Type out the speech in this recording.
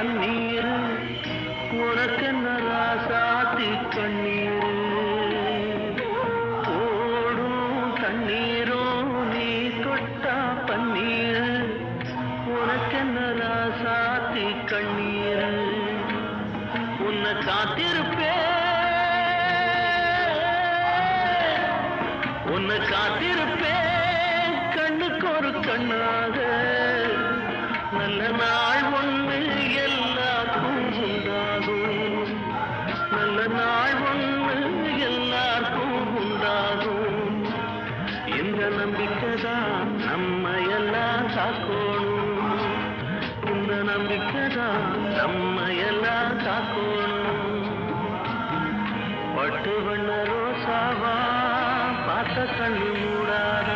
பன்னீர் உனக்கென்ன ராசாத்தி கண்ணீர் ஓடும் தண்ணீரும் நீ தொட்டா பன்னீர் உனக்கென்ன ராசாத்தி கண்ணீர் உன்னை காத்திருப்பேன் கண்ணுக்கு ஒரு கண்ணாக நல்ல நாள் ஒன்று எல்லாருக்கும் உண்டாகும் நல்ல நாள் ஒன்று எல்லாருக்கும் உண்டாகும் இந்த நம்பிக்கைதான் நம்ம எல்லாம் காக்கணும் இந்த நம்பிக்கைதான் நம்ம எல்லாம் காக்கணும் பட்டு வண்ண ரோசாவா பார்த்த கண்ணு மூடாத